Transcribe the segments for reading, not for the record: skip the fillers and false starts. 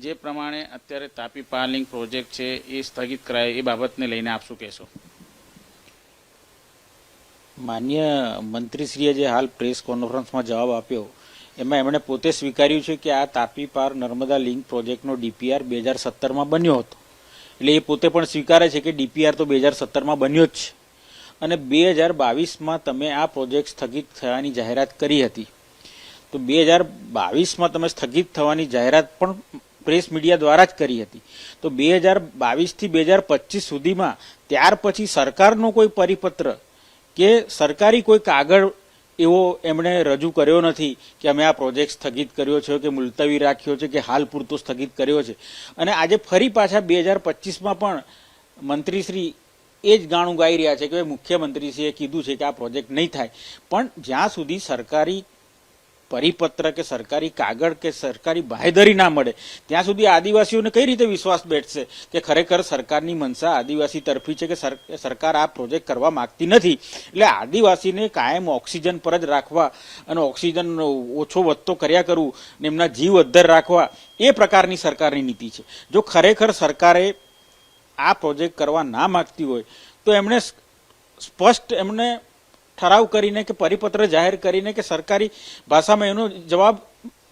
જે પ્રમાણે અત્યારે તાપી પાવર લિંક પ્રોજેક્ટ છે એ સ્થગિત કરાય એ બાબતને લઈને આપ શું કહેશો? માન્ય મંત્રીશ્રીએ જે હાલ પ્રેસ કોન્ફરન્સમાં જવાબ આપ્યો એમાં એમણે પોતે સ્વીકાર્યું છે કે આ તાપી પાર નર્મદા લિંક પ્રોજેક્ટનો ડીપીઆર 2017માં બન્યો હતો. એટલે એ પોતે પણ સ્વીકારે છે કે ડીપીઆર તો 2017માં બન્યો જ છે અને 2022માં તમે આ પ્રોજેક્ટ સ્થગિત થવાની જાહેરાત કરી હતી. તો 2022માં તમે સ્થગિત થવાની જાહેરાત પણ પ્રેસ મીડિયા દ્વારા જ કરી હતી. તો 2022થી 2025 સુધીમાં ત્યાર પછી સરકારનો કોઈ પરિપત્ર કે સરકારી કોઈ કાગળ એવો એમણે રજૂ કર્યો નથી કે અમે આ પ્રોજેક્ટ સ્થગિત કર્યો છે કે મુલતવી રાખ્યો છે કે હાલ પૂરતો સ્થગિત કર્યો છે. અને આજે ફરી પાછા 2025માં પણ મંત્રીશ્રી એ જ ગાણું ગાઈ રહ્યા છે કે મુખ્યમંત્રીશ્રીએ કીધું છે કે આ પ્રોજેક્ટ નહીં થાય. પણ જ્યાં સુધી સરકારી પરિપત્ર કે સરકારી કાગળ કે સરકારી બાંહેધરી ના મળે ત્યાં સુધી આદિવાસીઓને કઈ રીતે વિશ્વાસ બેઠશે કે ખરેખર સરકારની મનસા આદિવાસી તરફી છે કે સરકાર આ પ્રોજેક્ટ કરવા માંગતી નથી. એટલે આદિવાસીને કાયમ ઓક્સિજન પર જ રાખવા અને ઓક્સિજન ઓછો વધતો કર્યા કરવું ને એમના જીવ અદ્ધર રાખવા એ પ્રકારની સરકારની નીતિ છે. જો ખરેખર સરકારે આ પ્રોજેક્ટ કરવા ના માંગતી હોય તો એમણે સ્પષ્ટ એમને ઠરાવ કરીને કે પરિપત્ર જાહેર કરીને કે સરકારી ભાષામાં એનો જવાબ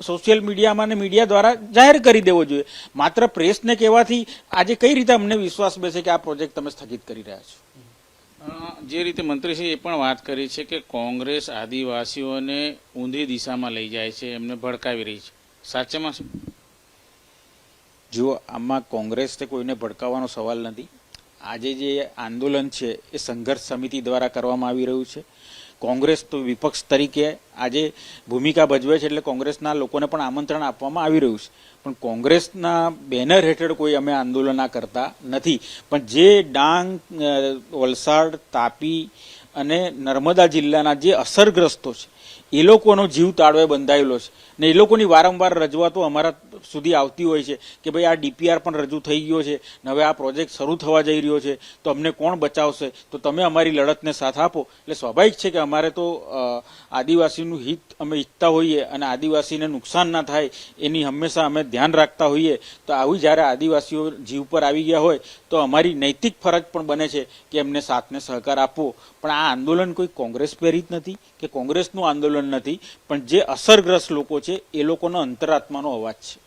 સોશિયલ મીડિયામાં અને મીડિયા દ્વારા જાહેર કરી દેવો જોઈએ. માત્ર પ્રેસને કહેવાથી આજે કઈ રીતે અમને વિશ્વાસ બેસે કે આ પ્રોજેક્ટ તમે સ્થગિત કરી રહ્યા છો? જે રીતે મંત્રીશ્રી એ પણ વાત કરી છે કે કોંગ્રેસ આદિવાસીઓને ઊંધી દિશામાં લઈ જાય છે, એમને ભડકાવી રહી છે, સાચેમાં શું? જો આમાં કોંગ્રેસને કોઈને ભડકાવવાનો સવાલ નથી. આજે જે આંદોલન છે એ સંઘર્ષ સમિતિ દ્વારા કરવામાં આવી રહ્યું છે. કોંગ્રેસ તો વિપક્ષ તરીકે આજે ભૂમિકા ભજવે છે એટલે કોંગ્રેસના લોકોને પણ આમંત્રણ આપવામાં આવી રહ્યું છે. પણ કોંગ્રેસના બેનર હેઠળ કોઈ અમે આંદોલન કરતા નથી. પણ જે ડાંગ, વલસાડ, તાપી અને નર્મદા જિલ્લાના જે અસરગ્રસ્તો છે એ લોકોનો જીવ તાળવે બંધાયેલો છે ને એ લોકોની વારંવાર રજૂઆતો અમારા સુધી આવતી હોય છે કે ભાઈ આ ડીપીઆર પણ રજૂ થઈ ગયો છે ને હવે આ પ્રોજેક્ટ શરૂ થવા જઈ રહ્યો છે તો અમને કોણ બચાવશે, તો તમે અમારી લડતને સાથ આપો. એટલે સ્વાભાવિક છે કે અમારે તો આદિવાસીનું હિત અમે ઈચ્છતા હોઈએ અને આદિવાસીને નુકસાન ના થાય એની હંમેશા અમે ધ્યાન રાખતા હોઈએ. તો આવી જ્યારે આદિવાસીઓ જીવ પર આવી ગયા હોય તો અમારી નૈતિક ફરજ પણ બને છે કે એમને સાથને સહકાર આપવો. પણ આ આંદોલન કોઈ કોંગ્રેસ પ્રેરિત નથી કે કોંગ્રેસનું આંદોલન નથી, પણ જે અસરગ્રસ્ત લોકો છે એ લોકોનો અંતરાત્માનો અવાજ છે.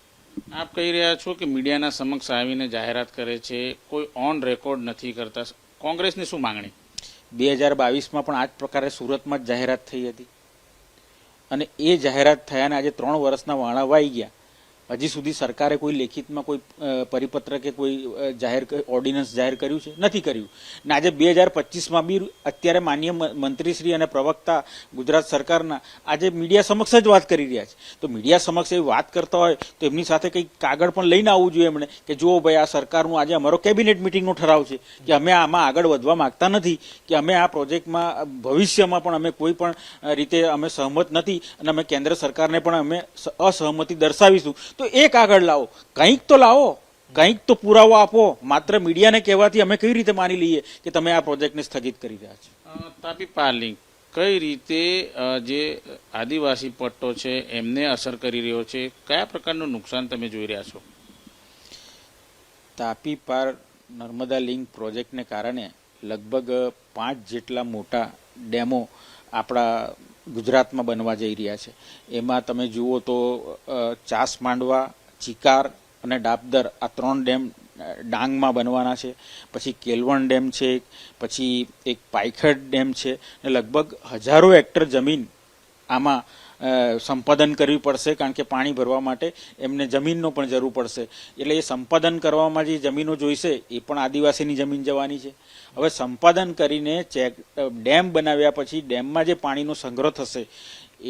આપ કહી રહ્યા છો કે મીડિયાના સમક્ષ આવીને જાહેરાત કરે છે, કોઈ ઓન રેકોર્ડ નથી કરતા. કોંગ્રેસની શું માંગણી? 2022માં પણ આ જ પ્રકારે સુરતમાં જ જાહેરાત થઈ હતી અને એ જાહેરાત થયાને આજે 3 વર્ષના વાણા વાઈ ગયા. હજી સુધી સરકારે કોઈ લેખિતમાં કોઈ પરિપત્ર કે કોઈ ઓર્ડિનન્સ જાહેર કર્યું છે? નથી કર્યું. ને આજે 2025માં બી અત્યારે માન્ય મંત્રીશ્રી અને પ્રવક્તા ગુજરાત સરકારના આજે મીડિયા સમક્ષ જ વાત કરી રહ્યા છે. તો મીડિયા સમક્ષ એવી વાત કરતા હોય તો એમની સાથે કંઈક કાગળ પણ લઈને આવવું જોઈએ એમણે કે જુઓ ભાઈ આ સરકારનું આજે અમારો કેબિનેટ મિટિંગનો ઠરાવ છે કે અમે આમાં આગળ વધવા માંગતા નથી, કે અમે આ પ્રોજેક્ટમાં ભવિષ્યમાં પણ અમે કોઈ પણ રીતે અમે સહમત નથી અને અમે કેન્દ્ર સરકારને પણ અમે અસહમતિ દર્શાવીશું. તો એક આગળ લાવો, કંઈક તો લાવો, કંઈક તો પુરાવો આપો. માત્ર મીડિયાને કહેવાથી અમે કેવી રીતે માની લઈએ કે તમે આ પ્રોજેક્ટને સ્થગિત કરી રહ્યા છો? તાપી પાવર લિંક કઈ રીતે જે આદિવાસી પટ્ટો છે એમને અસર કરી રહ્યો છે? કયા પ્રકારનું નુકસાન તમે જોઈ રહ્યા છો? તાપી પાર નર્મદા લિંક પ્રોજેક્ટને કારણે લગભગ 5 જેટલા મોટા ડેમો આપણા ગુજરાતમાં બનવા જઈ રહ્યા છે. એમાં તમે જુઓ તો ચાસમાંડવા, ચિકાર અને ડાબદર આ 3 ડેમ ડાંગમાં બનવાના છે. પછી કેલવણ ડેમ છે, પછી એક પાયખડ ડેમ છે ને લગભગ હજારો હેક્ટર જમીન આમાં સંપાદન કરવી પડશે, કારણ કે પાણી ભરવા માટે એમને જમીનનો પણ જરૂર પડશે. એટલે એ સંપાદન કરવામાં જે જમીનો જોઈશે એ પણ આદિવાસીની જમીન જવાની છે. હવે સંપાદન કરીને ડેમ બનાવ્યા પછી ડેમમાં જે પાણીનો સંગ્રહ થશે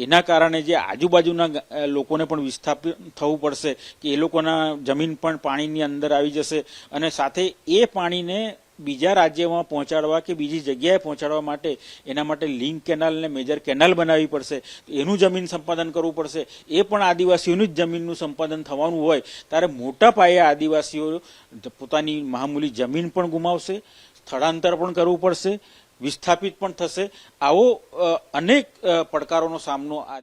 એના કારણે જે આજુબાજુના લોકોને પણ વિસ્થાપિત થવું પડશે કે એ લોકોના જમીન પણ પાણીની અંદર આવી જશે અને સાથે એ પાણીને બીજા રાજ્યમાં પહોંચાડવા કે બીજી જગ્યાએ પહોંચાડવા માટે એના માટે લિંક કેનાલ ને મેજર કેનાલ બનાવવી પડશે. એનું જમીન સંપાદન કરવું પડશે. એ પણ આદિવાસીઓનું જ જમીનનું સંપાદન થવાનું હોય ત્યારે મોટા પાયે આદિવાસીઓ પોતાની મામૂલી જમીન પણ ગુમાવશે, સ્થળાંતર પણ કરવું પડશે, વિસ્થાપિત પણ થશે. આવો અનેક પડકારોનો સામનો આ